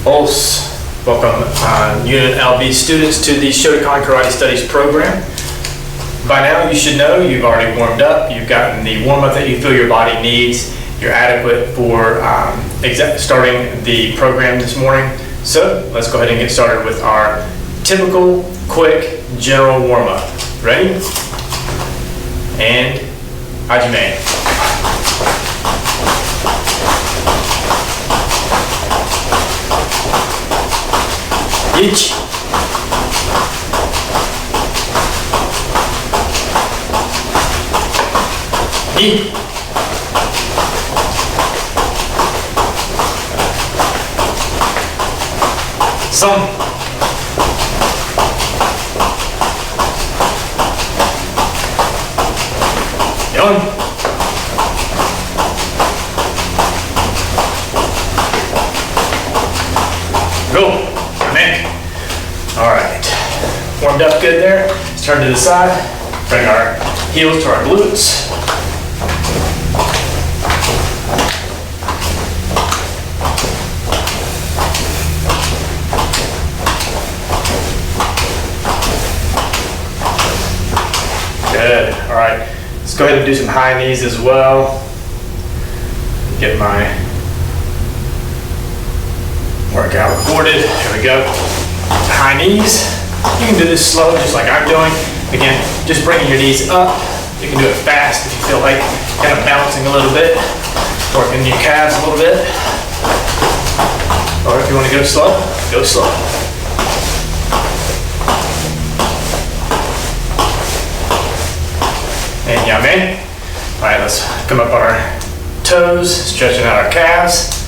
Os. Welcome UNLV students to the Shotokan Karate Studies program. By now you should know you've already warmed up, you've gotten the warm-up that you feel your body needs, you're adequate for starting the program this morning. So let's go ahead and get started with our typical, quick, general warm-up. Ready? And Hajime. Ichi. Ni. San. Yon. Go. All right, warmed up good there. Let's turn to the side, bring our heels to our glutes. Good, all right. Let's go ahead and do some high knees as well. Get my workout recorded, here we go. High knees. You can do this slow, just like I'm doing. Again, just bringing your knees up. You can do it fast if you feel like kind of bouncing a little bit, working your calves a little bit. Or if you want to go slow, go slow. And yame. All right, let's come up on our toes, stretching out our calves.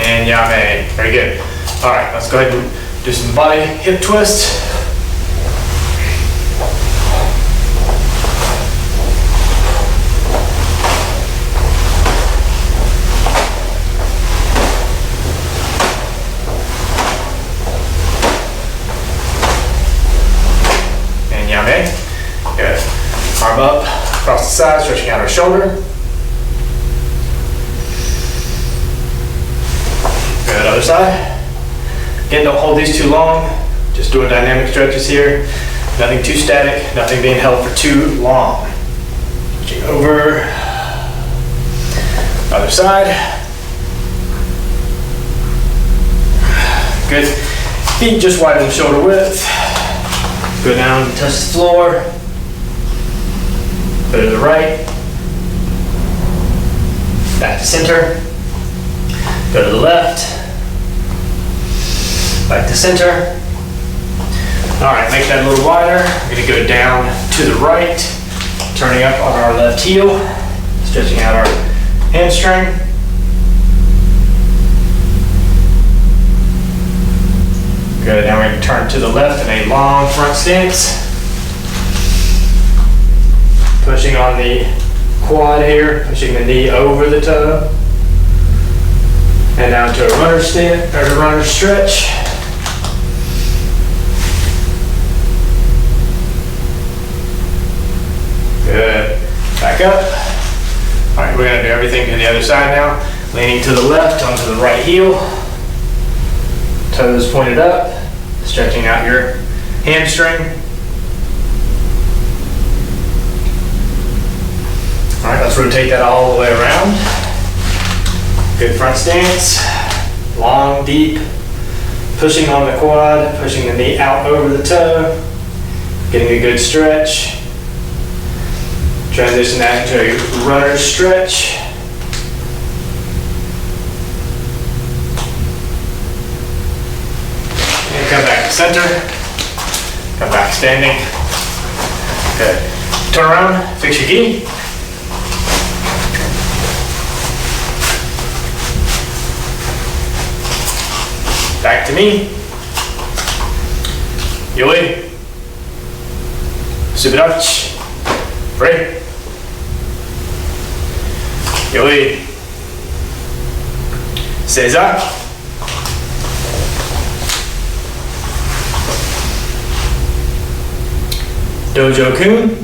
And yame. Very good. All right, let's go ahead and do some body hip twists. And yame. Good. Arm up, across the side, stretching out our shoulder. Good, other side. Again, don't hold these too long. Just doing dynamic stretches here. Nothing too static, nothing being held for too long. Switching over. Other side. Good. Feet just widen shoulder width. Go down, touch the floor. Go to the right. Back to center. Go to the left. Back to center. All right, make that a little wider. We're gonna go down to the right, turning up on our left heel, stretching out our hamstring. Good, now we're gonna turn to the left in a long front stance. Pushing on the quad here, pushing the knee over the toe. And down to a runner stand, or a runner stretch. Good. Back up. All right, we're gonna do everything to the other side now. Leaning to the left onto the right heel. Toes pointed up. Stretching out your hamstring. All right, let's rotate that all the way around. Good front stance, long, deep, pushing on the quad, pushing the knee out over the toe, getting a good stretch. Transition that into a runner stretch. And come back to center, come back standing. Good. Turn around, fix your gi. Back to me. Yoi. Subirachi. Free. Yoi. Seiza. Dojo-kun.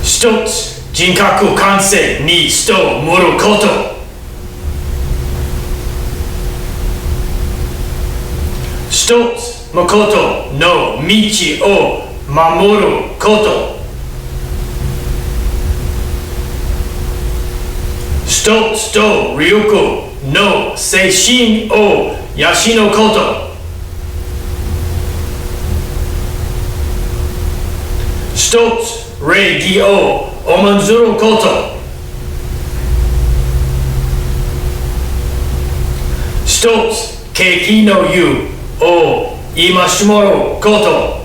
一つ、人格完成に人を盛ること。一つ、誠の道を守ること。一つと力の精神を養うこと。一つ礼儀を重んずること。一つ景気の湯を戒めること。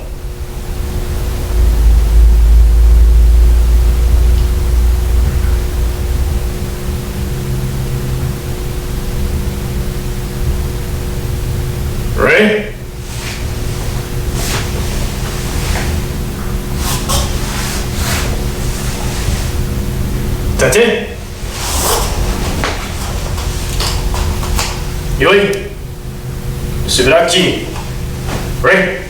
Ready? That's it. よい。スブラッチ。Ready?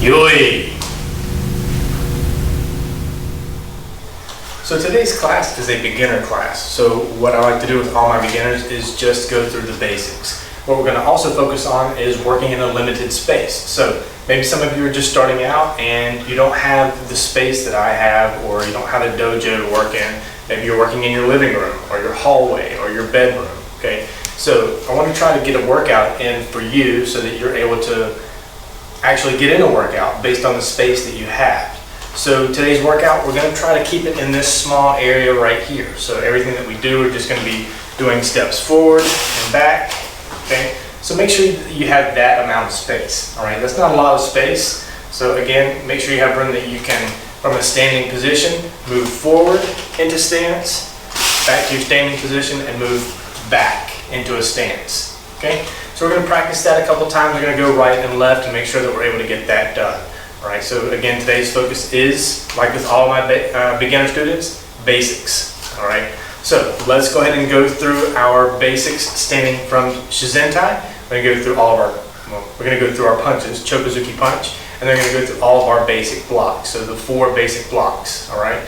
よい。So today's class is a beginner class. So what I like to do with all my beginners is just go through the basics. What we're going to also focus on is working in a limited space. So maybe some of you are just starting out and you don't have the space that I have, or you don't have a dojo to work in. Maybe you're working in your living room or your hallway or your bedroom. Okay, so I want to try to get a workout in for you so that you're able to actually get in a workout based on the space that you have. So today's workout, we're going to try to keep it in this small area right here. So everything that we do, we're just going to be doing steps forward and back. Okay, so make sure you have that amount of space. All right, that's not a lot of space. So again, make sure you have room that you can, from a standing position, move forward into stance, back to your standing position, and move back into a stance. Okay, so we're going to practice that a couple times. We're going to go right and left and make sure that we're able to get that done. All right, so again, today's focus is, like with all my beginner students, basics. All right, so let's go ahead and go through our basics standing from Shizentai. We're going to go through all of our, we're going to go through our punches, Chokuzuki punch, and then we're going to go through all of our basic blocks, so the 4 basic blocks. All right,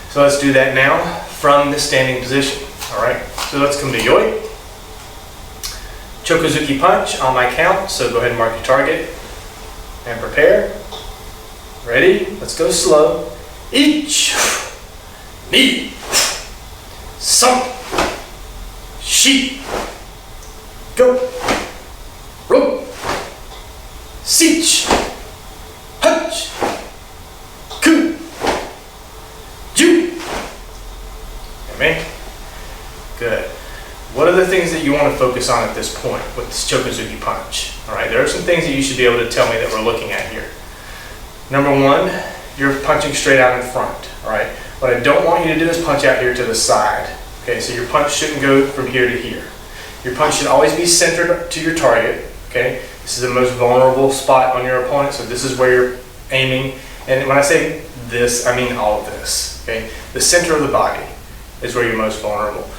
so let's do that now from the standing position. All right, so let's come to Yoi. Chokuzuki punch on my count, so go ahead and mark your target and prepare. Ready? Let's go slow. 1, 2, 3, 4. Go. Roll. 7, 8, 9, 10. Okay? Good. What are the things that you want to focus on at this point with this Chokuzuki punch? All right, there are some things that you should be able to tell me that we're looking at here. Number 1, you're punching straight out in front. All right, what I don't want you to do is punch out here to the side. Okay, so your punch shouldn't go from here to here. Your punch should always be centered to your target. Okay, this is the most vulnerable spot on your opponent, so this is where you're aiming. And when I say this, I mean all of this. Okay, the center of the body is where you're most vulnerable.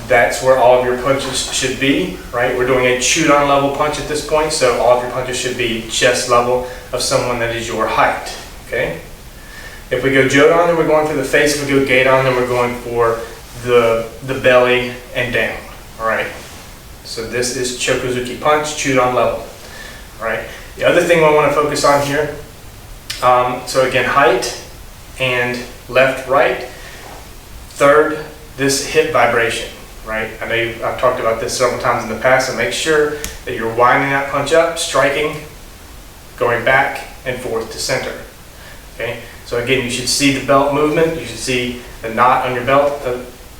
That's where all of your punches should be, right? We're doing a Shotokan level punch at this point, so all of your punches should be chest level of someone that is your height, okay? If we go Jodan, then we're going for the face. If we go Gaidon, then we're going for the belly and down, all right? So this is Chokuzuki punch, Shotokan level, all right? The other thing I want to focus on here, so again, height and left, right. Third, this hip vibration. Right? I know I've talked about this several times in the past, so make sure that you're winding that punch up, striking, going back and forth to center. Okay? So again, you should see the belt movement. You should see the knot on your belt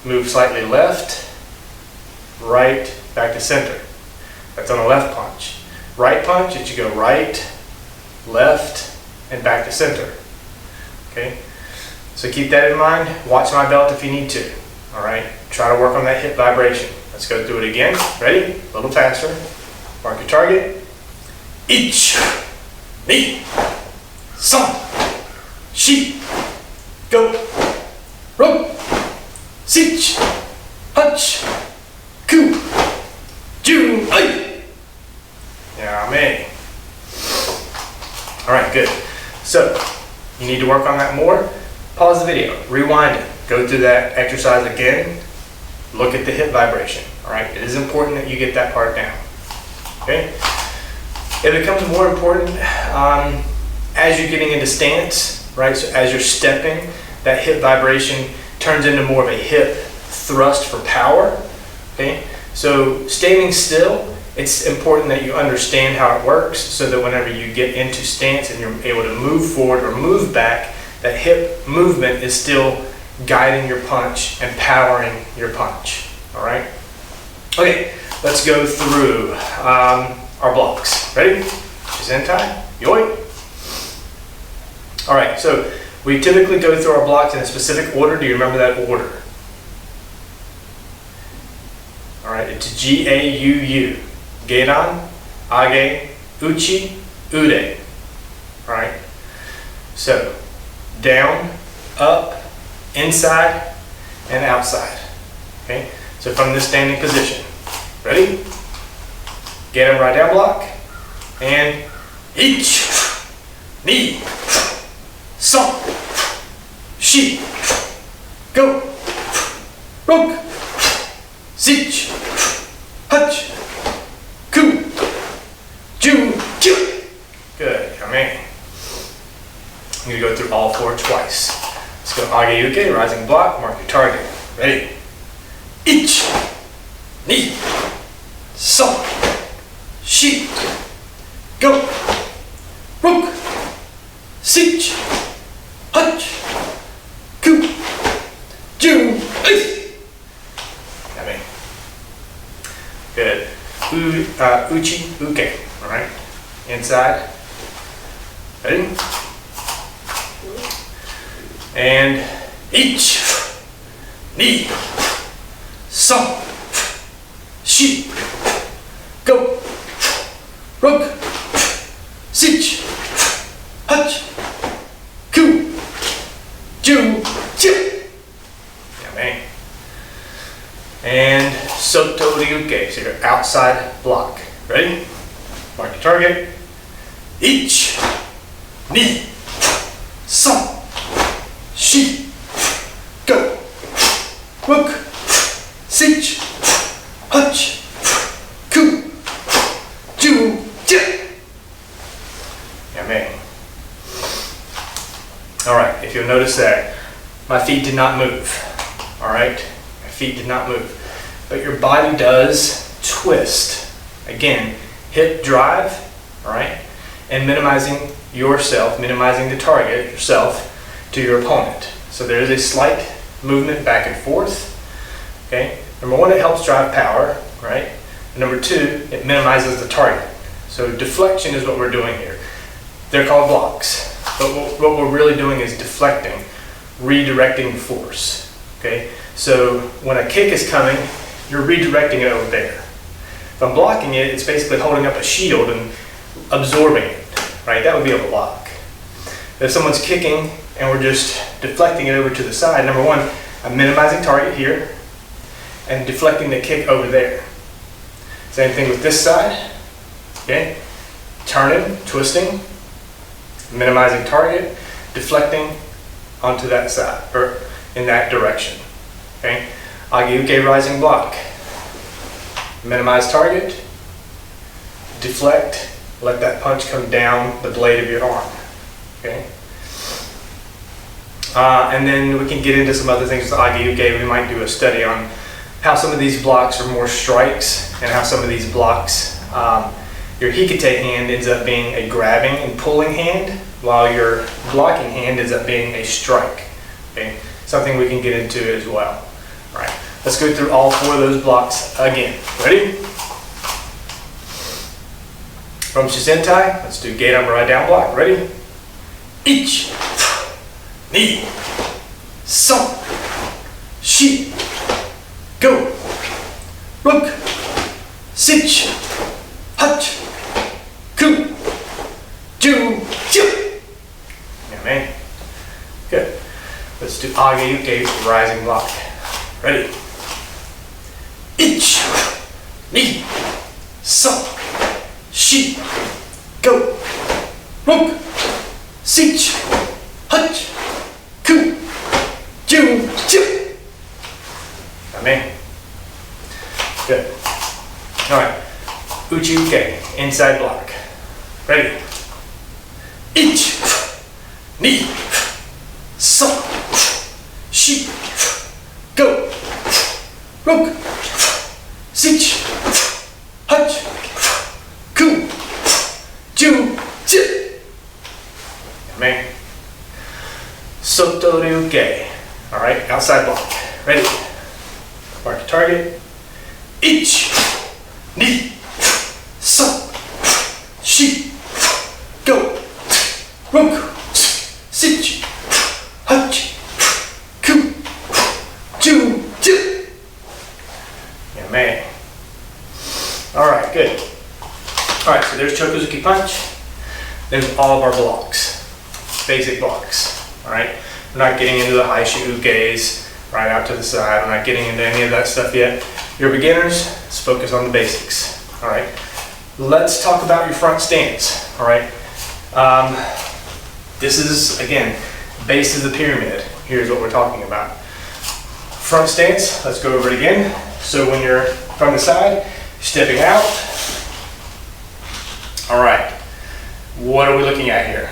move slightly left, right, back to center. That's on the left punch. Right punch, it should go right, left, and back to center. Okay? So keep that in mind. Watch my belt if you need to. All right, try to work on that hip vibration. Let's go through it again. Ready? A little faster. Mark your target. 1, 2, 3, 4. Go. Roll. 7, 8, 9, 10. Yeah, man. good. So, you need to work on that more. Pause the video, rewind it, go through that exercise again, look at the hip vibration, all right? It is important that you get that part down, okay? It becomes more important as you're getting into stance, right? So as you're stepping, that hip vibration turns into more of a hip thrust for power, okay? So standing still, it's important that you understand how it works so that whenever you get into stance and you're able to move forward or move back, that hip movement is still guiding your punch and powering your punch, all right? Okay, let's go through our blocks. Ready? Shizentai, yoi. All right, so we typically go through our blocks in a specific order. Do you remember that order? All right, it's G-A-U-U. Gedan, Age, Uchi, Ude. All right, so down, up, inside, and outside. Okay, so from this standing position. Ready? Get him right down block. And each, ni, son, shi, go, rok, sich, hutch, ku, ju, ju. Good, come in. I'm going to go through all four twice. Let's go age uke, rising block, mark your target. Ready? Ich, ni, son, shi, go, rok, sich, hutch, ku, ju, come in. Good. Uchi, uke, all right? Inside. Ready? And each, ni, son, shi, go, rok, sich, hutch, ku, ju, ju. Yeah, man. And soto ryuke, so your outside block. Ready? Mark your target. Each, ni, son, shi, go, rok, sich, hutch, ku, ju, ju. Yeah, man. All right, if you'll notice that my feet did not move. All right, my feet did not move, but your body does twist. Again, hip drive, all right, and minimizing yourself, minimizing the target, yourself, to your opponent. So there is a slight movement back and forth, okay? Number one, it helps drive power, right? And number two, it minimizes the target. So deflection is what we're doing here. They're called blocks, but what we're really doing is deflecting, redirecting force, okay? So when a kick is coming, you're redirecting it over there. If I'm blocking it, it's basically holding up a shield and absorbing it, right? That would be a block. If someone's kicking and we're just deflecting it over to the side, number one, I'm minimizing target here and deflecting the kick over there. Same thing with this side, okay? Turning, twisting, minimizing target, deflecting onto that side, or in that direction, okay? Age rising block. Minimize target, deflect, let that punch come down the blade of your arm, okay? And then we can get into some other things with age uke. We might do a study on how some of these blocks are more strikes and how some of these blocks, your hikite hand ends up being a grabbing and pulling hand, while your blocking hand ends up being a strike, okay? Something we can get into as well. All right, let's go through all four of those blocks again. Ready? From Shizentai, let's do gate up right down block. Ready? Ich, ni, son, shi, go, rok, sich, hutch, ku, ju, ju. Yeah, man. Good. Let's do age uke rising block. Ready? Ich, ni, son, shi, go, rok, sich, hutch, ku, ju, chip. Amen. Good. All right. Uchi uke, inside block. Ready? Ich, ni, so, shi, go, ruk, sich, hutch, ku, ju, chip. Amen. Soto ryuke. All right, outside block. Ready? Mark the target. Ich, ni, so, shi, go, ruk, sich, hutch, ku, ju, ju. Yeah, man. All right, good. All right, so there's Chokozuki punch. There's all of our blocks, basic blocks. All right, we're not getting into the high ukes right out to the side. We're not getting into any of that stuff yet. You're beginners, let's focus on the basics. All right, let's talk about your front stance. All right, this is, again, base of the pyramid. Here's what we're talking about. Front stance, let's go over it again. So when you're from the side, stepping out. All right, what are we looking at here?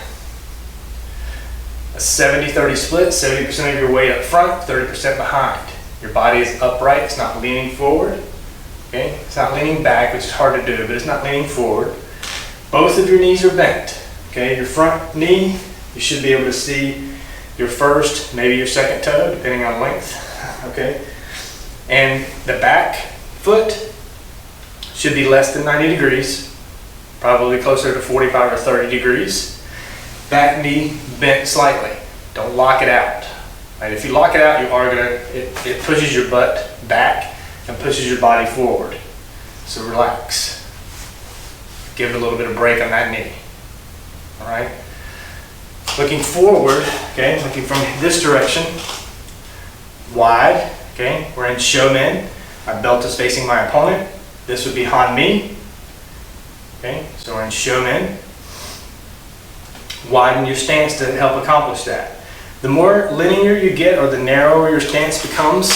A 70-30 split, 70% of your weight up front, 30% behind. Your body is upright, it's not leaning forward. Okay, it's not leaning back, which is hard to do, but it's not leaning forward. Both of your knees are bent. Okay, your front knee, you should be able to see your first, maybe your second toe, depending on length. Okay, and the back foot should be less than 90 degrees, probably closer to 45 or 30 degrees. Back knee bent slightly. Don't lock it out. Right? If you lock it out, you are gonna, it pushes your butt back and pushes your body forward. So relax. Give it a little bit of break on that knee. All right. Looking forward, okay, looking from this direction, wide, okay, we're in Shomen. My belt is facing my opponent. This would be Hanmi. Okay, so we're in Shomen. Widen your stance to help accomplish that. The more linear you get, or the narrower your stance becomes,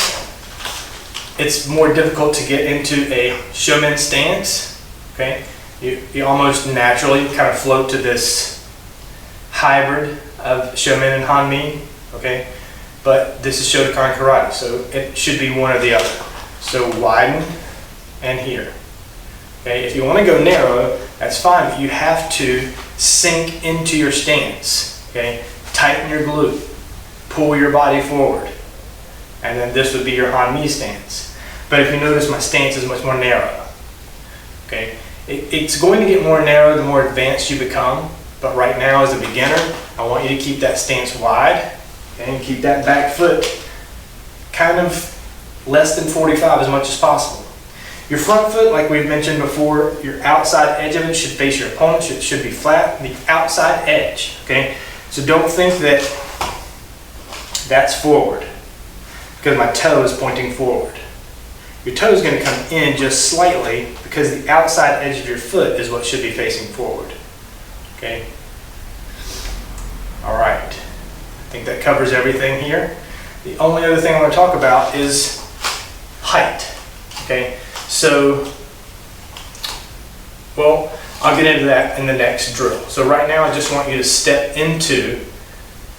it's more difficult to get into a Shomen stance. Okay, you almost naturally kind of float to this hybrid of Shomen and Hanmi. Okay, but this is Shotokan karate, so it should be one or the other. So widen and here. Okay, if you want to go narrow, that's fine, but you have to sink into your stance. Okay, tighten your glute, pull your body forward, and then this would be your Hanmi stance. But if you notice, my stance is much more narrow. Okay, it's going to get more narrow the more advanced you become, but right now as a beginner, I want you to keep that stance wide, okay, and keep that back foot kind of less than 45 as much as possible. Your front foot, like we've mentioned before, your outside edge of it should face your opponent. It should be flat, the outside edge, okay? So don't think that that's forward, because my toe is pointing forward. Your toe is going to come in just slightly because the outside edge of your foot is what should be facing forward, okay? All right, I think that covers everything here. The only other thing I want to talk about is height, okay? So, well, I'll get into that in the next drill. So right now I just want you to step into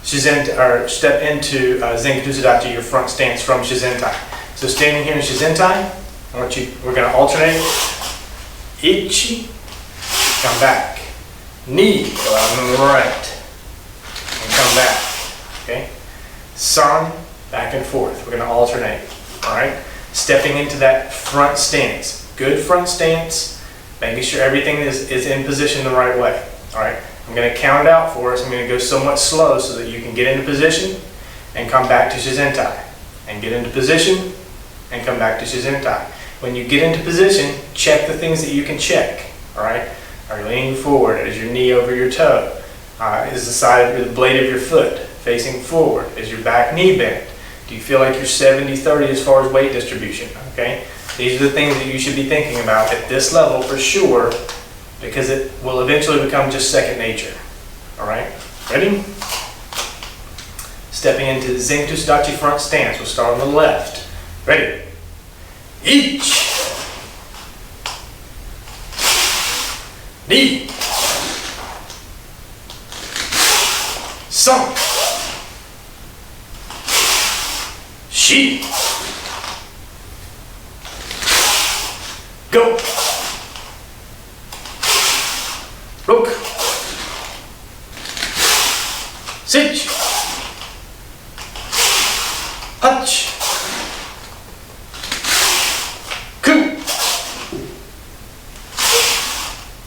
Shizentai, or step into Zenkitu Sudachi, your front stance from Shizentai. So standing here in Shizentai, we're going to alternate. Ichi, come back. Ni, go out on the right, and come back. Okay? San, back and forth. We're going to alternate. All right? Stepping into that front stance. Good front stance, making sure everything is in position the right way. All right, I'm going to count it out for us. I'm going to go somewhat slow so that you can get into position and come back to Shizentai. And get into position and come back to Shizentai. When you get into position, check the things that you can check. All right, are you leaning forward? Is your knee over your toe? Is the side of the blade of your foot facing forward? Is your back knee bent? Do you feel like you're 70-30 as far as weight distribution? Okay, these are the things that you should be thinking about at this level for sure, because it will eventually become just second nature. All right, Ready? Stepping into the Zenku Sudachi front stance. We'll start on the left. Ready? Ichi. Ni. San. Shi. Go. Look. Sitch. Hutch. Ku.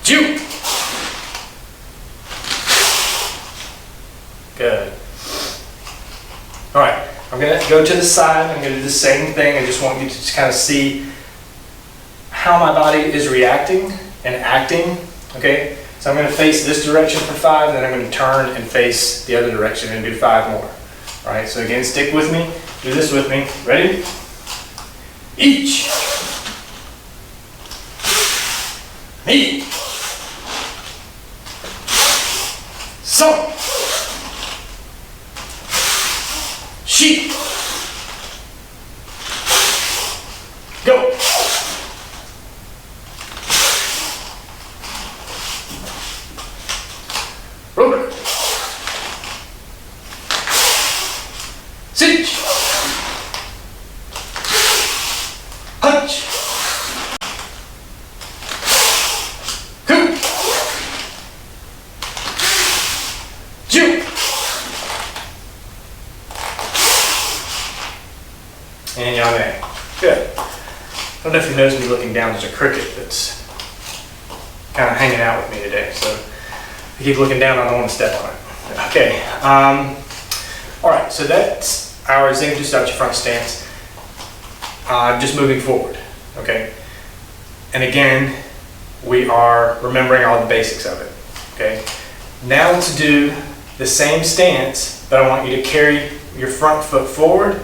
Ju. Good. All right, I'm going to go to the side. I'm going to do the same thing. I just want you to just kind of see how my body is reacting and acting. Okay, so I'm going to face this direction for 5, and then I'm going to turn and face the other direction and do 5 more. All right, so again, stick with me. Do this with me. Ready? Each. Me. So. She. Go. Roller. Sit. Punch. Coup. Ju. And yame. Good. I don't know if you noticed me looking down. There's a cricket that's kind of hanging out with me today. So if I keep looking down, I don't want to step on it. Okay. All right. So that's our Zenku Sudachi front stance. Just moving forward. Okay. And again, we are remembering all the basics of it. Okay. Now let's do the same stance, but I want you to carry your front foot forward,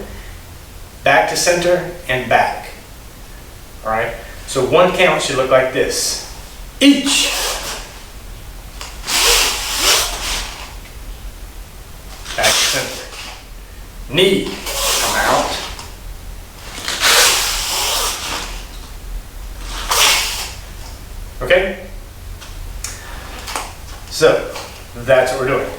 back to center, and back. All right, so 1 count should look like this. Each. Back to center. Knee. Come out. Okay? So, that's what we're doing.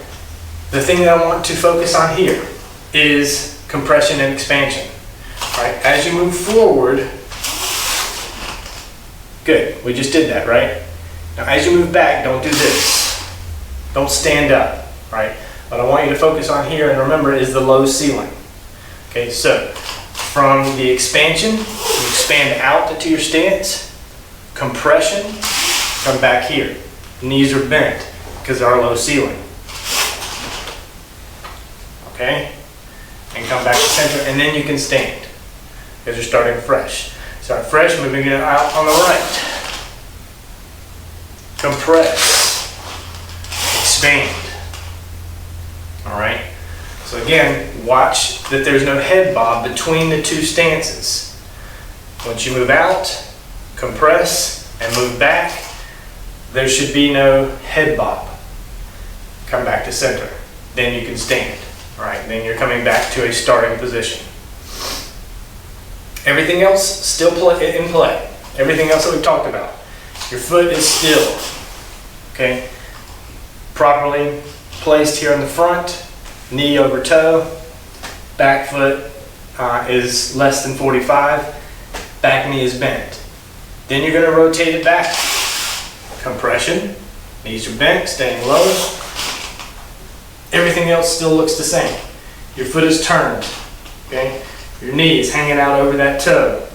The thing that I want to focus on here is compression and expansion. All right, as you move forward, good, we just did that, right? Now as you move back, don't do this. Don't stand up, right? What I want you to focus on here, and remember, is the low ceiling. Okay, so from the expansion, you expand out into your stance, compression, come back here. Knees are bent because of our low ceiling. Okay? And come back to center, and then you can stand because you're starting fresh. Start fresh, moving it out on the right. Compress. Expand. All right? So again, watch that there's no head bob between the 2 stances. Once you move out, compress, and move back, there should be no head bob. Come back to center. Then you can stand. All right, then you're coming back to a starting position. Everything else still in play. Everything else that we've talked about. Your foot is still, okay, properly placed here in the front, knee over toe, back foot is less than 45, back knee is bent. Then you're going to rotate it back. Compression, knees are bent, staying low. Everything else still looks the same. Your foot is turned, okay? Your knee is hanging out over that toe.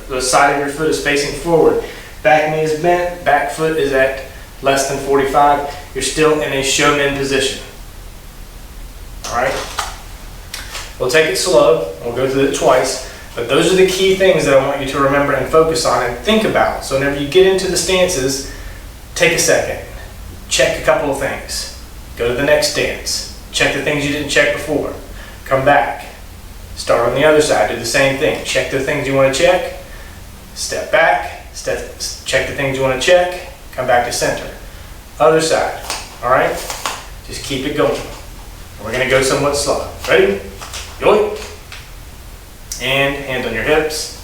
The side of your foot is facing forward. Back knee is bent, back foot is at less than 45. You're still in a shomen position. All right? We'll take it slow. We'll go through it twice. But those are the key things that I want you to remember and focus on and think about. So whenever you get into the stances, take a second. Check a couple of things. Go to the next stance. Check the things you didn't check before. Come back. Start on the other side. Do the same thing. Check the things you want to check. Step back. Check the things you want to check. Come back to center. Other side. All right? Just keep it going. We're gonna go somewhat slow. Ready? Yoink. And hands on your hips.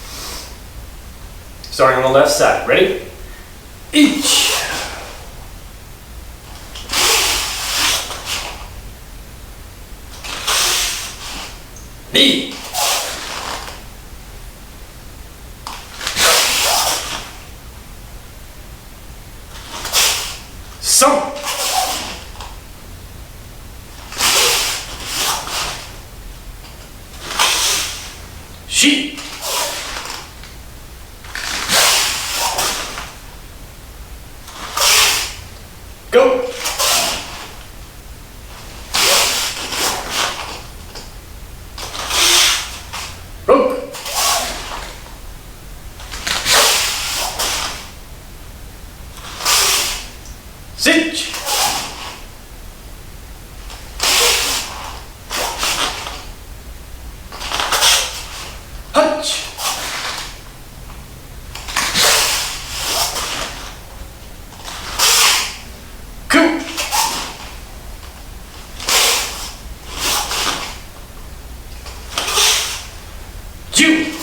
Starting on the left side. Ready? Each. Knee. Some. She. Go. Rook. Sit. Hutch. Coup. Jew.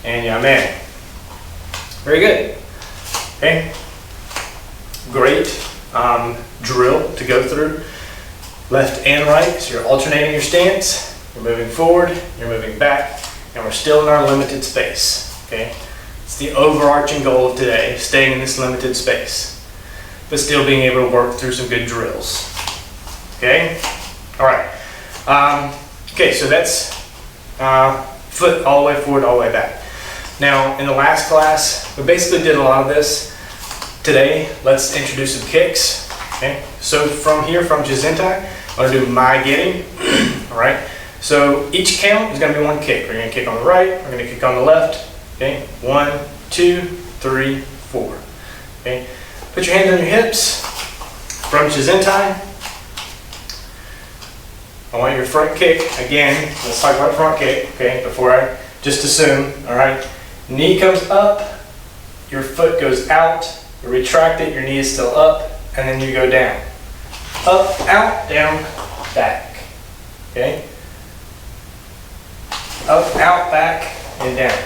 And yeah, man. Very good. Okay. Great drill to go through. Left and right. So you're alternating your stance. You're moving forward. You're moving back. And we're still in our limited space. Okay. It's the overarching goal of today, staying in this limited space, but still being able to work through some good drills. Okay. All right. Okay. So that's foot all the way forward, all the way back. Now, in the last class, we basically did a lot of this. Today, let's introduce some kicks. Okay, so from here, from Jizentai, I'm going to do my getting. All right, so each count is going to be one kick. We're going to kick on the right, we're going to kick on the left. Okay, 1, 2, 3, 4. Okay, put your hands on your hips. From Jizentai, I want your front kick. Again, let's talk about front kick. Okay, before I just assume. All right. Knee comes up, your foot goes out, you retract it, your knee is still up, and then you go down. Up, out, down, back. Okay? Up, out, back, and down.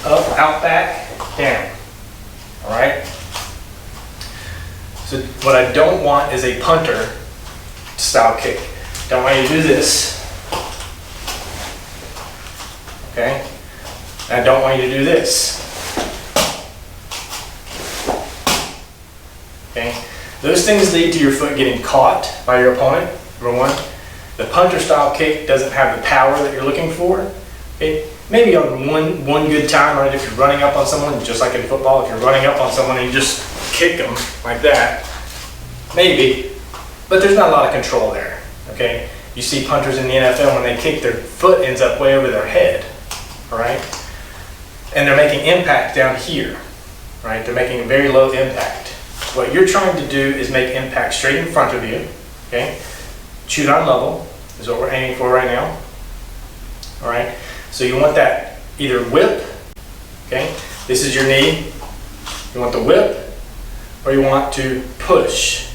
Up, out, back, down. Alright? So what I don't want is a punter style kick. Don't want you to do this. Okay? I don't want you to do this. Okay? Those things lead to your foot getting caught by your opponent, number one. The punter style kick doesn't have the power that you're looking for. Okay? Maybe on one good time, right? If you're running up on someone, just like in football, if you're running up on someone and you just kick them like that, maybe. But there's not a lot of control there. Okay? You see punters in the NFL, when they kick, their foot ends up way over their head. All right? And they're making impact down here, right? They're making a very low impact. What you're trying to do is make impact straight in front of you, okay? Shoot on level is what we're aiming for right now, all right? So you want that either whip, okay? This is your knee. You want the whip, or you want to push.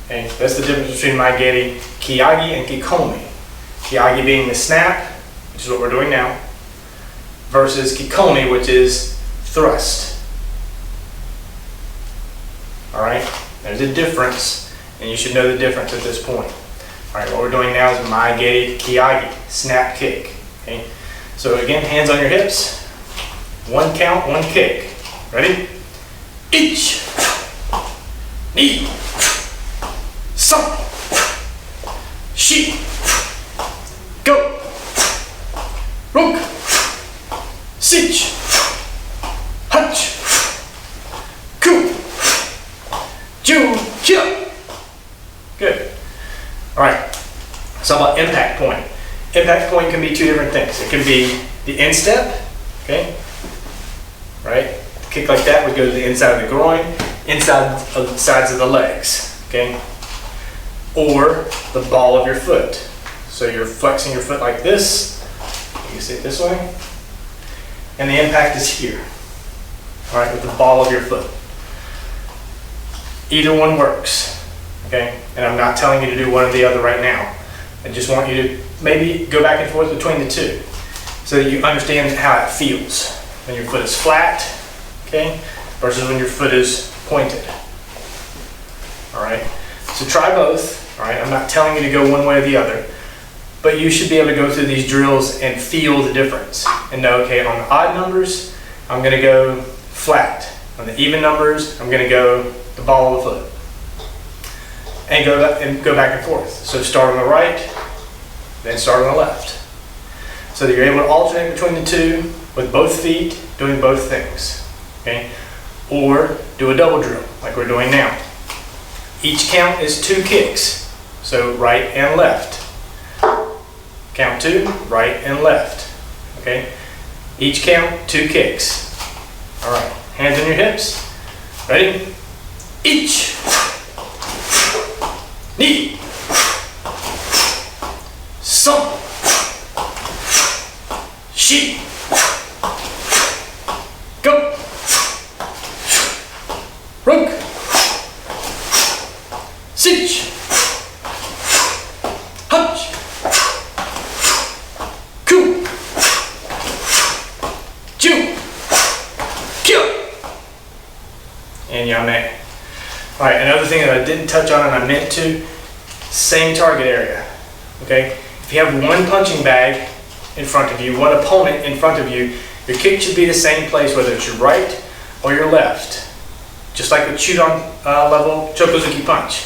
Okay, that's the difference between Maigeri, Kiyagi, and Kikomi. Kiyagi being the snap, which is what we're doing now, versus Kikomi, which is thrust. All right, there's a difference, and you should know the difference at this point. All right, what we're doing now is Maigeri Kiyagi, snap kick. Okay, so again, hands on your hips. One count, one kick. Ready? Each. Knee. Some. She. Go. Rook. Sich. Hutch. Coup. Ju. Kill. Good. All right. So about impact point. Impact point can be two different things. It can be the instep. Okay. Right. Kick like that would go to the inside of the groin, inside of the sides of the legs. Okay. Or the ball of your foot. So you're flexing your foot like this. You can see it this way. and the impact is here. All right, with the ball of your foot. Either one works, okay? And I'm not telling you to do one or the other right now. I just want you to maybe go back and forth between the two so that you understand how it feels when your foot is flat, okay, versus when your foot is pointed. All right, so try both. All right, I'm not telling you to go one way or the other, but you should be able to go through these drills and feel the difference and know, okay, on the odd numbers, I'm gonna go flat. On the even numbers, I'm gonna go the ball of the foot. And go back and forth. So start on the right, then start on the left. So that you're able to alternate between the two with both feet doing both things, okay? Or do a double drill like we're doing now. Each count is 2 kicks, so right and left. Count 2, right and left, okay? Each count, 2 kicks. All right, hands on your hips. Ready? Each. Knee. Some. She. Go. Rook. Sich. Hutch. Ku. Ju. Kyo. And yame. All right, another thing that I didn't touch on and I meant to, same target area, okay? If you have one punching bag in front of you, one opponent in front of you, your kick should be the same place, whether it's your right or your left. Just like the Shotokan level Chokozuki punch.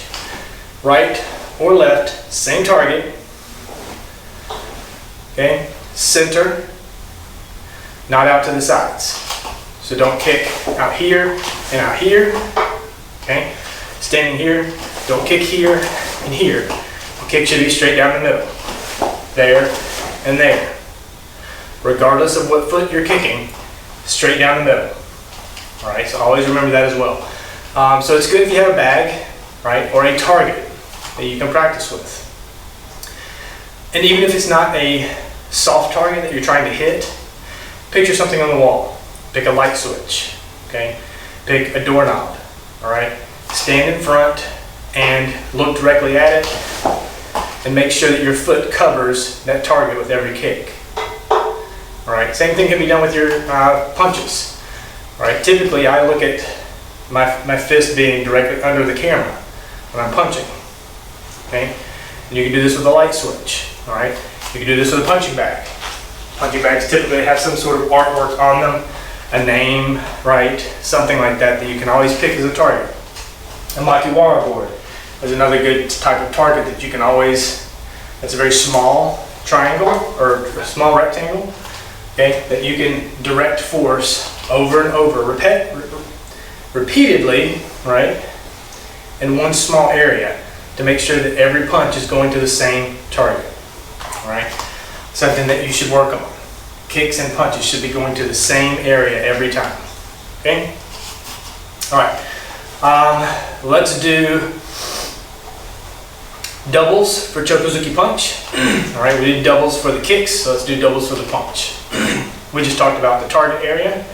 Right or left, same target, okay? Center, not out to the sides. So don't kick out here and out here, okay? Standing here, don't kick here and here. The kick should be straight down the middle. There and there. Regardless of what foot you're kicking, straight down the middle. All right, so always remember that as well. So it's good if you have a bag, right, or a target that you can practice with. And even if it's not a soft target that you're trying to hit, picture something on the wall. Pick a light switch, okay? Pick a doorknob, all right? Stand in front and look directly at it and make sure that your foot covers that target with every kick. All right, same thing can be done with your punches. All right, typically I look at my fist being directly under the camera when I'm punching, okay? And you can do this with a light switch, all right? You can do this with a punching bag. Punching bags typically have some sort of artwork on them, a name, right? Something like that that you can always pick as a target. A makiwara board is another good type of target that you can always, that's a very small triangle or a small rectangle, okay, that you can direct force over and over, repeatedly, right, in one small area to make sure that every punch is going to the same target, all right? Something that you should work on. Kicks and punches should be going to the same area every time, okay? All right. Let's do doubles for Chokozuki punch. All right, we did doubles for the kicks, so let's do doubles for the punch. We just talked about the target area,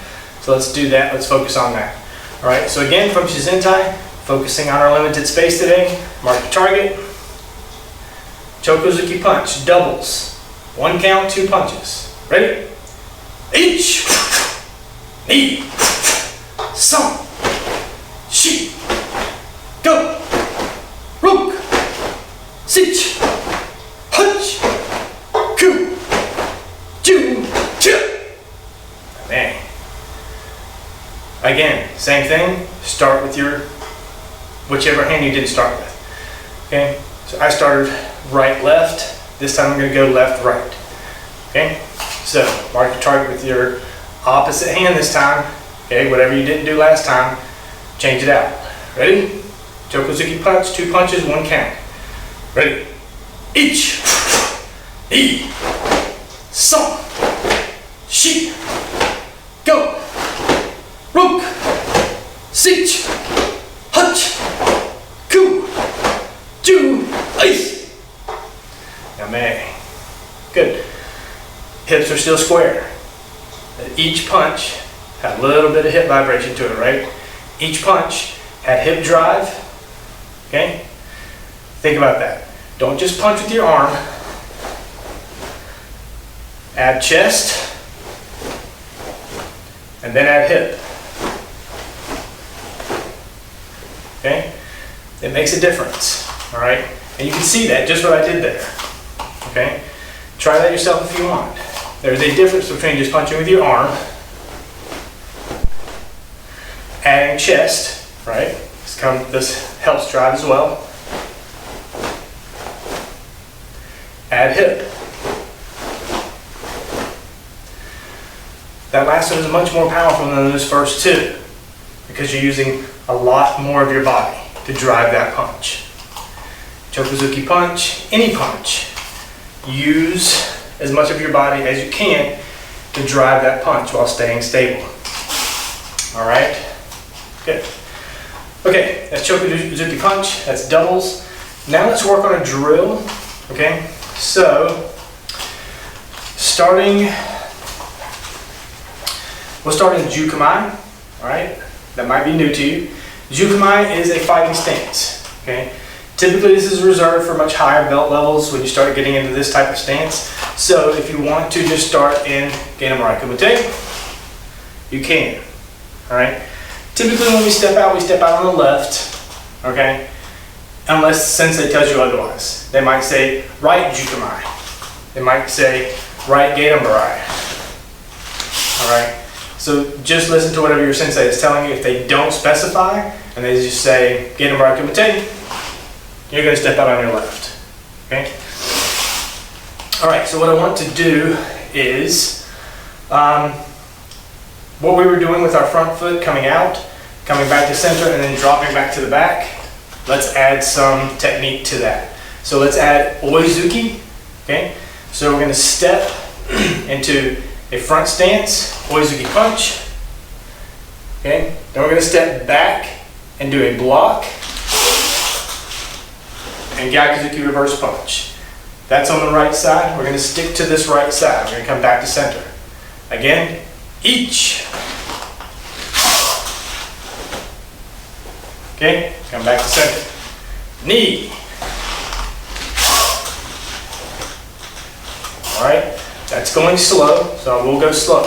so let's do that. Let's focus on that. All right, so again, from Shizentai, focusing on our limited space today. Mark the target. Chokozuki punch, doubles. 1 count, 2 punches. Ready? Each. Knee. Some. Shi. Go. Rook. Sich. Punch. Ku. Ju. Chip. Bang. Again, same thing. Start with your whichever hand you didn't start with. Okay? So I started right, left. This time I'm going to go left, right. Okay? So mark the target with your opposite hand this time. Okay? Whatever you didn't do last time, change it out. Ready? Chokozuki punch, 2 punches, 1 count. Ready? Each. E. Some. Shi. Go. Rook. Sich. Hutch. Ku. Ju. Ice. Yame. Good. Hips are still square. that each punch had a little bit of hip vibration to it, right? Each punch had hip drive, okay? Think about that. Don't just punch with your arm. Add chest, and then add hip. Okay? It makes a difference, all right? And you can see that, just what I did there, okay? Try that yourself if you want. There's a difference between just punching with your arm, adding chest, right? This helps drive as well. Add hip. That last one is much more powerful than those first two because you're using a lot more of your body to drive that punch. Chokuzuki punch, any punch, use as much of your body as you can to drive that punch while staying stable. All right? Good. Okay, that's Chokuzuki punch, that's doubles. Now let's work on a drill, okay? So, we'll start in Jukamai, all right? That might be new to you. Jukamai is a fighting stance, okay? Typically this is reserved for much higher belt levels when you start getting into this type of stance. So if you want to just start in Geinomarai Kumite, you can, all right? Typically when we step out on the left, okay? Unless sensei tells you otherwise. They might say right Jukamai. They might say right Geinomarai, all right? So just listen to whatever your sensei is telling you. If they don't specify and they just say Geinomarai Kumite, you're going to step out on your left. Okay? Alright, so what I want to do is what we were doing with our front foot coming out, coming back to center, and then dropping back to the back. Let's add some technique to that. So let's add Oizuki. Okay? So we're going to step into a front stance, Oizuki punch. Okay? Then we're going to step back and do a block and Gyakuzuki reverse punch. That's on the right side. We're going to stick to this right side. We're going to come back to center. Again, each. Okay? Come back to center. Knee. Alright? That's going slow, so we'll go slow.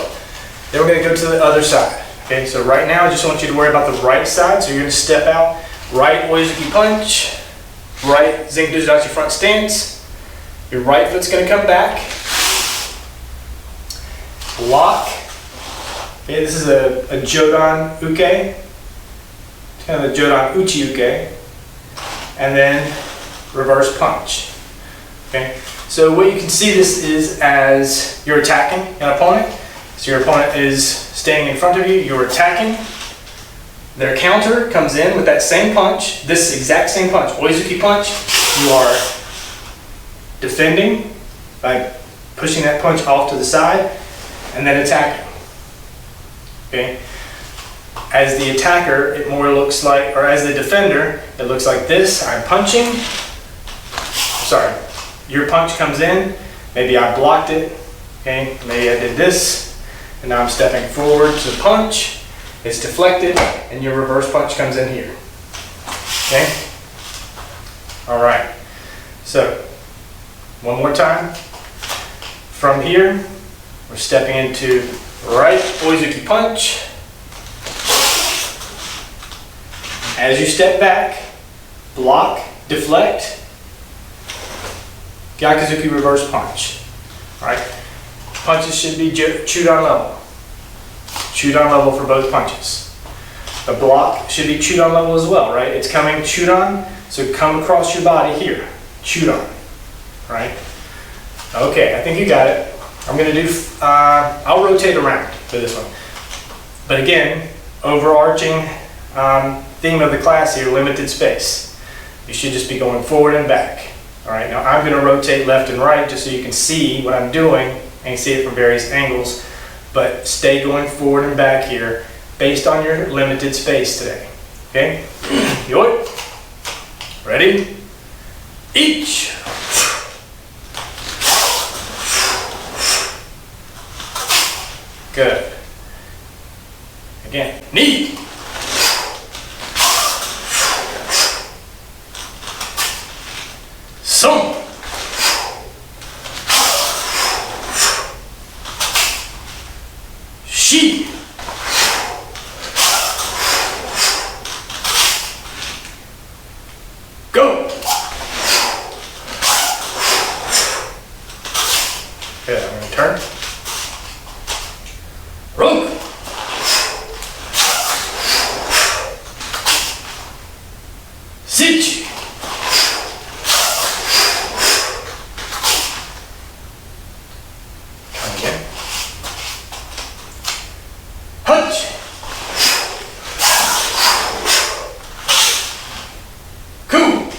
Then we're going to go to the other side. Okay, so right now I just want you to worry about the right side. So you're going to step out, right Oizuki punch, right Zengudachi front stance. Your right foot's going to come back. Block. Okay, this is a Jodan Uke. It's kind of a Jodan Uchi Uke. And then reverse punch. Okay. So what you can see this is as you're attacking an opponent. So your opponent is standing in front of you, you're attacking. Their counter comes in with that same punch, this exact same punch, Oizuki punch. You are defending by pushing that punch off to the side and then attacking. Okay? As the attacker, it more looks like, or as the defender, it looks like this. I'm punching. Sorry. Your punch comes in, maybe I blocked it, okay? Maybe I did this, and now I'm stepping forward to punch, it's deflected, and your reverse punch comes in here, okay? All right, so one more time. From here, we're stepping into right Oizuki punch. As you step back, block, deflect, Gyakuzuki reverse punch. Alright? Punches should be Chudan level. Chudan level for both punches. The block should be Chudan level as well, right? It's coming Chudan, so come across your body here. Chudan. Right? Okay, I think you got it. I'm going to do, I'll rotate around for this one. But again, overarching theme of the class here, limited space. You should just be going forward and back. Alright, now I'm going to rotate left and right just so you can see what I'm doing and see it from various angles, but stay going forward and back here based on your limited space today. Okay? Yoi. Ready? Each. Good. Again, knee. Some. She. Go. Good, I'm going to turn. Rope. Sit. Come again. Punch. Coup.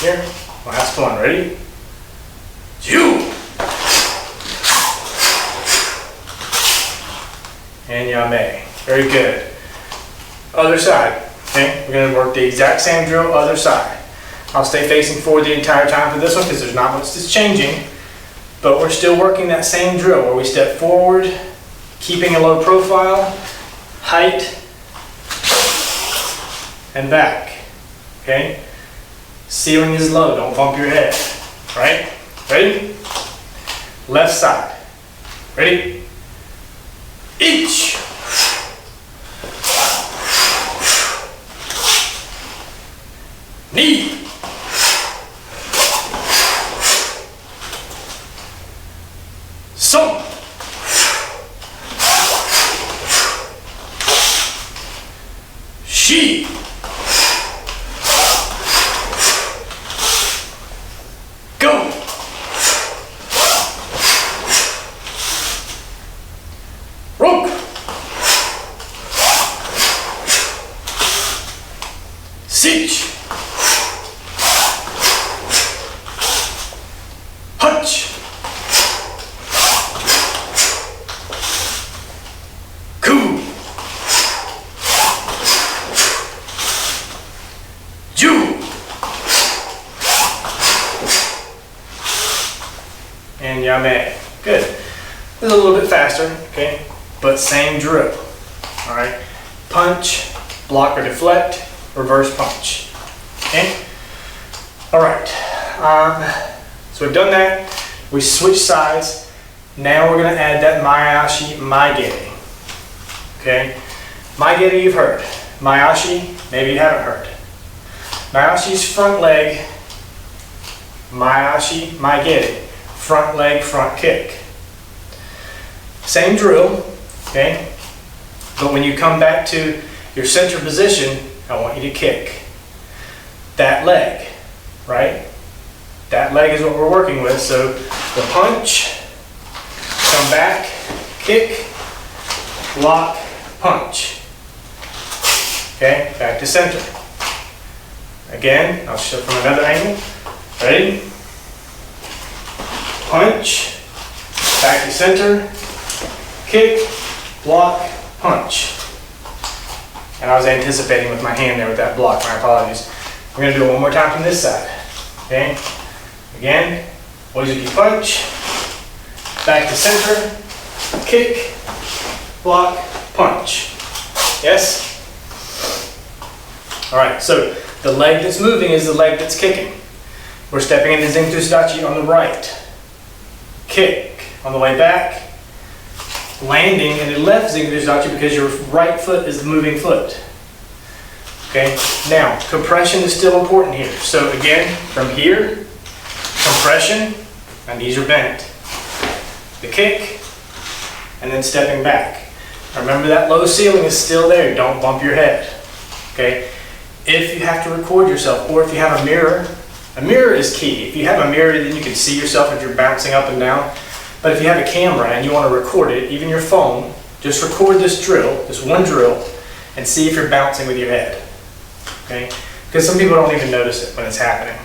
Here. Last one. Ready? Ju. And yame. Very good. Other side. Okay, we're going to work the exact same drill, other side. I'll stay facing forward the entire time for this one because there's not much that's changing. But we're still working that same drill where we step forward, keeping a low profile, height, and back. Okay? Ceiling is low, don't bump your head. Right? Ready? Left side. Ready? Each. Knee. Some. She. Go. Rope. Sit. Punch. Coup. Ju. And yame. Good. This is a little bit faster, okay? But same drill. All right. Punch, block or deflect, reverse punch. Okay? All right. So we've done that. We switch sides. Now we're going to add that Maeashi Maigere. Okay? Maigere you've heard. Maeashi, maybe you haven't heard. Maeashi's front leg. Maeashi Maigere. Front leg, front kick. Same drill. Okay? But when you come back to your center position, I want you to kick that leg. Right? That leg is what we're working with. So the punch, come back, kick, block, punch. Okay, back to center. Again, I'll show from another angle. Ready? Punch, back to center, kick, block, punch. And I was anticipating with my hand there with that block, my apologies. We're going to do it one more time from this side. Okay? Again, Oizuki punch, back to center, kick, block, punch. Yes? Alright, so the leg that's moving is the leg that's kicking. We're stepping into Zenku Sudachi on the right. Kick on the way back, landing in the left Zenku Sudachi because your right foot is the moving foot. Okay, now compression is still important here. So again, from here, compression, my knees are bent. The kick, and then stepping back. Remember that low ceiling is still there, don't bump your head. Okay, if you have to record yourself, or if you have a mirror is key. If you have a mirror, then you can see yourself if you're bouncing up and down. But if you have a camera and you want to record it, even your phone, just record this drill, this one drill, and see if you're bouncing with your head. Okay? Because some people don't even notice it when it's happening.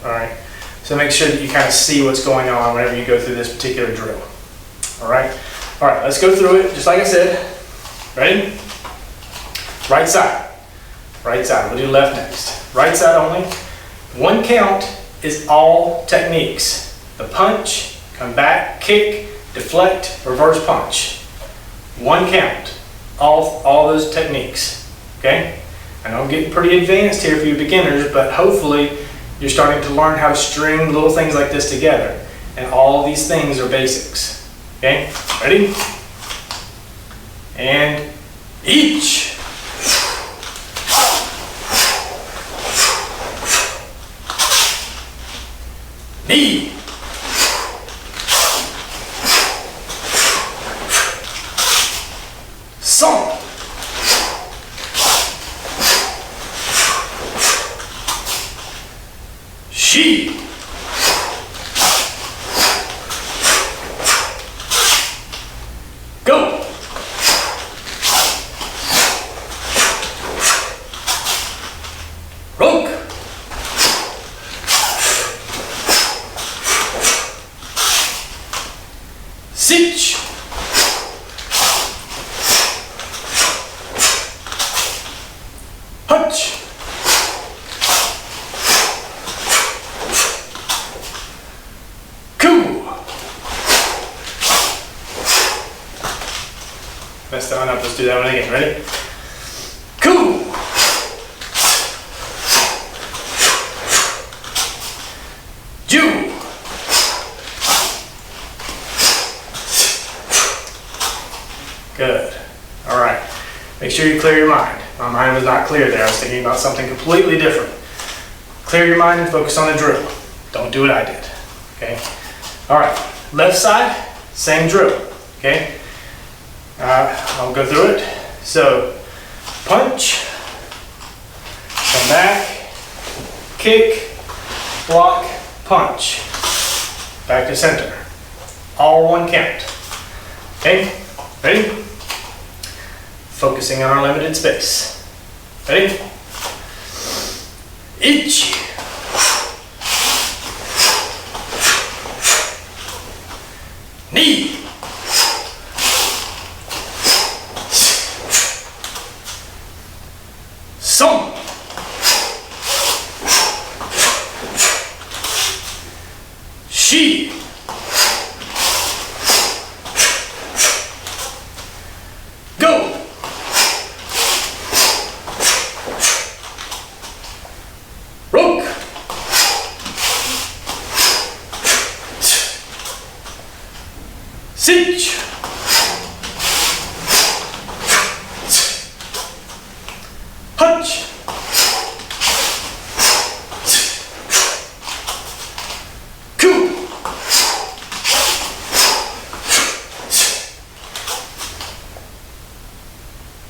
Alright? So make sure that you kind of see what's going on whenever you go through this particular drill. Alright? Alright, let's go through it just like I said. Ready? Right side. Right side. We'll do left next. Right side only. One count is all techniques. The punch, come back, kick, deflect, reverse punch. One count, all those techniques, okay? I know I'm getting pretty advanced here for you beginners, but hopefully you're starting to learn how to string little things like this together. And all these things are basics, okay? Ready? And each. Knee. Son. She. Go. Roke. Sitch. Hutch. Coo. Messed that one up. Let's do that one again. Ready? Coo. Jew. Good. All right. Make sure you clear your mind. My mind was not clear there. I was thinking about something completely different. Clear your mind and focus on the drill. Don't do what I did. Okay? All right. Left side, same drill. Okay? I'll go through it. So, punch, come back, kick, block, punch. Back to center. All one count. Okay? Ready? Focusing on our limited space. Ready? Ichi. Knee. Son. She. Go. Roke. Sitch. Hutch. Coo.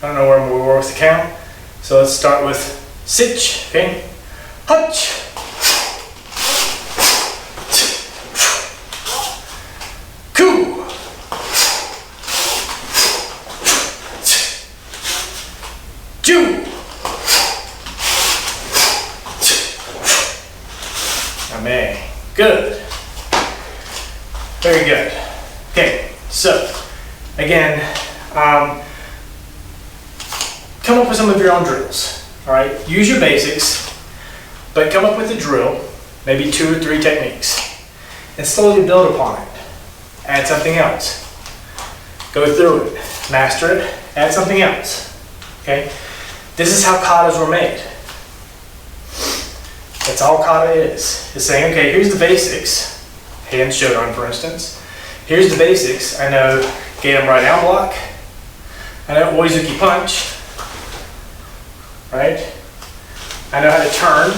I don't know where we were with the count, so let's start with sitch, okay? Hutch. Coo. Jew. Amen. Good. Very good. Okay, so again, come up with some of your own drills. All right, use your basics, but come up with a drill, maybe 2 or 3 techniques, and slowly build upon it. Add something else. Go through it, master it, add something else. Okay, this is how katas were made. That's all kata is. It's saying, okay, here's the basics. Hand Shotokan, for instance. Here's the basics. I know Geum right down block. I know Oizuki punch. Right? I know how to turn.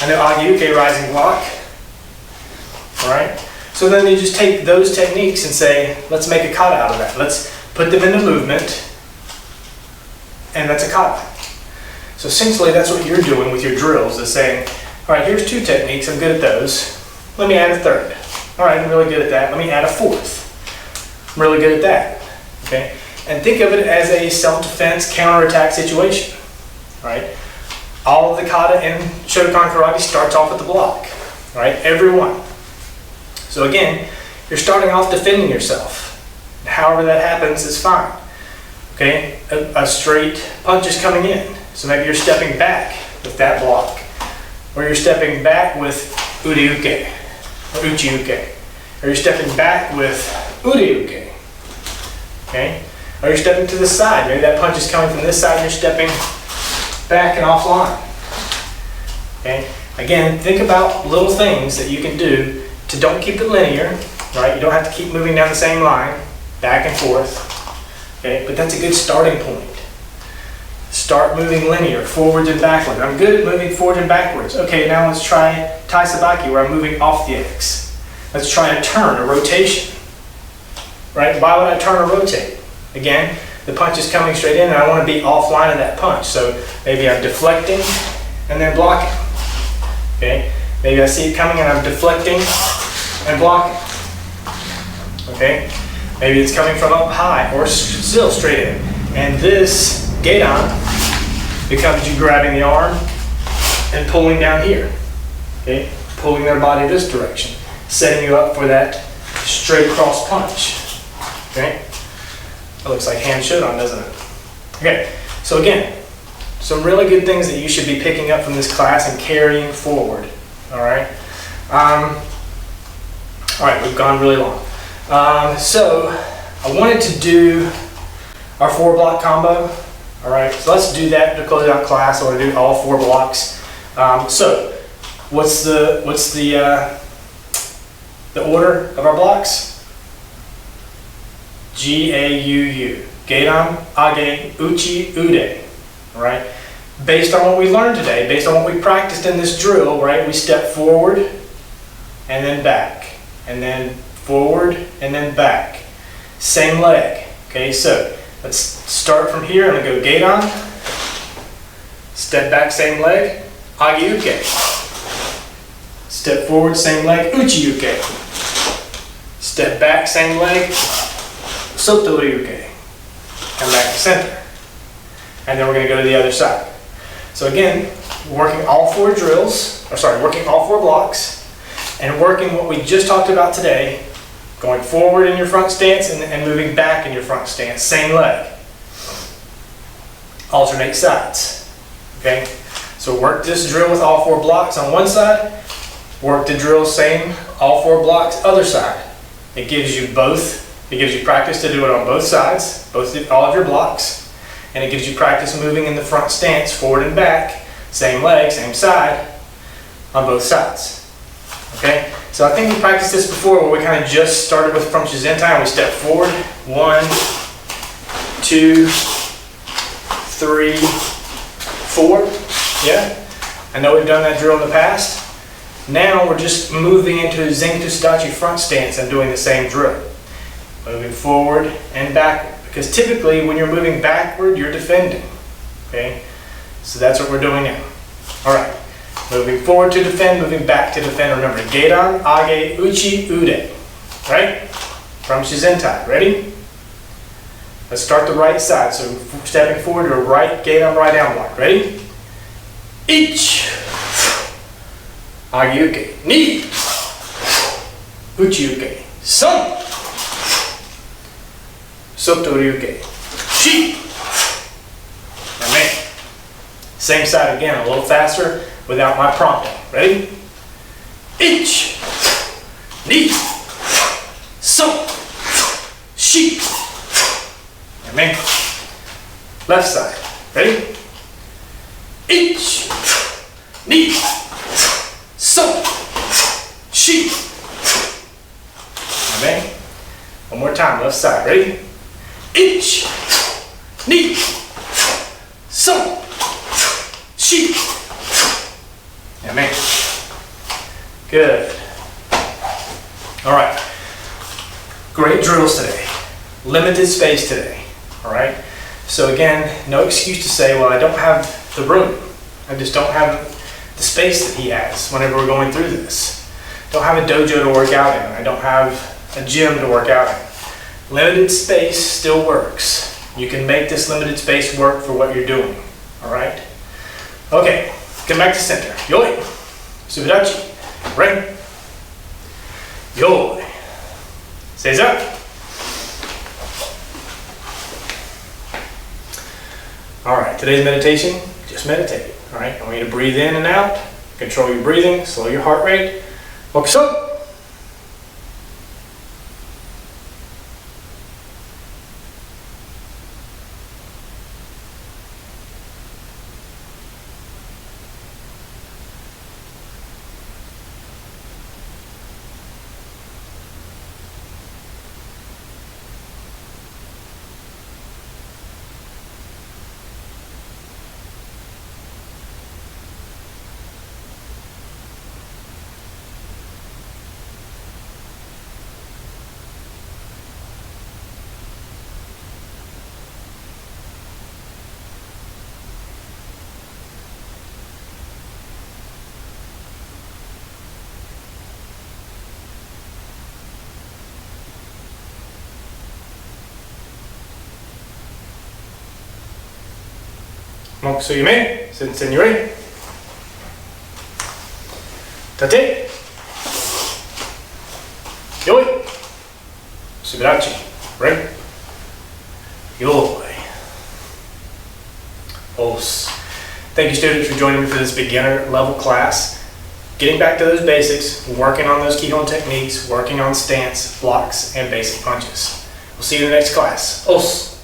I know Agiuke rising block. Alright? So then you just take those techniques and say, let's make a kata out of that. Let's put them into movement, and that's a kata. So essentially that's what you're doing with your drills, is saying, alright, here's 2 techniques, I'm good at those. Let me add a 3rd. Alright, I'm really good at that. Let me add a 4th. I'm really good at that. Okay? And think of it as a self-defense, counterattack situation. Right? All of the kata in Shotokan karate starts off at the block. Right? Every one. So again, you're starting off defending yourself. However that happens is fine. Okay? A straight punch is coming in. So maybe you're stepping back with that block. Or you're stepping back with Uriuke or Uchiuke. Or you're stepping back with ure-uke. Okay? Or you're stepping to the side. Maybe that punch is coming from this side and you're stepping back and offline. Okay? Again, think about little things that you can do to don't keep it linear, right? You don't have to keep moving down the same line, back and forth. Okay? But that's a good starting point. Start moving linear, forwards and backwards. I'm good at moving forward and backwards. Okay, now let's try Tai Sabaki, where I'm moving off the X. Let's try a turn, a rotation. Right? Why would I turn or rotate? Again, the punch is coming straight in and I want to be offline of that punch. So maybe I'm deflecting and then blocking. Okay? Maybe I see it coming and I'm deflecting and blocking. Okay? Maybe it's coming from up high or still straight in. And this Gedan becomes you grabbing the arm and pulling down here. Okay? Pulling their body this direction. Setting you up for that straight cross punch. Okay? That looks like hand Shotokan, doesn't it? Okay, so again, some really good things that you should be picking up from this class and carrying forward. Alright? Alright, we've gone really long. So, I wanted to do our 4-block combo. Alright, so let's do that to close out class. I want to do all 4 blocks. So, what's the order of our blocks? G-A-U-U. Gedan, Age, Uchi, Ude. Alright? Based on what we learned today, based on what we practiced in this drill, right? We step forward and then back. And then forward and then back. Same leg. Okay, so let's start from here. I'm going to go Gedan. Step back, same leg. Age-uke. Step forward, same leg. Uchi-uke. Step back, same leg. Soto-uke. Come back to center. And then we're going to go to the other side. So again, working all 4 drills, working all 4 blocks, and working what we just talked about today, going forward in your front stance and moving back in your front stance, same leg. Alternate sides. Okay? So work this drill with all 4 blocks on one side, work the drill same, all 4 blocks, other side. It gives you both. It gives you practice to do it on both sides, all of your blocks, and it gives you practice moving in the front stance, forward and back, same leg, same side, on both sides. Okay? So I think we practiced this before where we kind of just started with from Shizentai and we step forward, 1, 2, 3, 4. Yeah? I know we've done that drill in the past. Now we're just moving into Zenkitu Sadachi front stance and doing the same drill. Moving forward and backward. Because typically when you're moving backward, you're defending. Okay? So that's what we're doing now. Alright. Moving forward to defend, moving back to defend. Remember, Gedan, Age, Uchi, Ude. Right? From Shizentai. Ready? Let's start the right side. So stepping forward to a right Gedan, right down block. Ready? Ich. Age-uke. Ni. Uchi-uke. Son. Soto-uke. Shi. Amen. Same side again, a little faster without my prompting. Ready? Ich. Ni. So. Shi. Amen. Left side. Ready? Ich. Ni. So. Shi. Amen. One more time, left side. Ready? Ich. Ni. So. Shi. Amen. Good. All right. Great drills today. Limited space today. All right. So again, no excuse to say, well, I don't have the room. I just don't have the space that he has whenever we're going through this. Don't have a dojo to work out in. I don't have a gym to work out in. Limited space still works. You can make this limited space work for what you're doing. All right. Okay. Come back to center. Yoi. Subidachi. Ring. Yoi. Seiza. All right. Today's meditation, just meditate. All right. I want you to breathe in and out. Control your breathing. Slow your heart rate. Focus up. Mokusu yume. Sensei, you ready? Tate. Yoi. Subirachi. Ready? Yoi. Os. Thank you, students, for joining me for this beginner level class. Getting back to those basics, working on those Kihon techniques, working on stance, blocks, and basic punches. We'll see you in the next class. Os.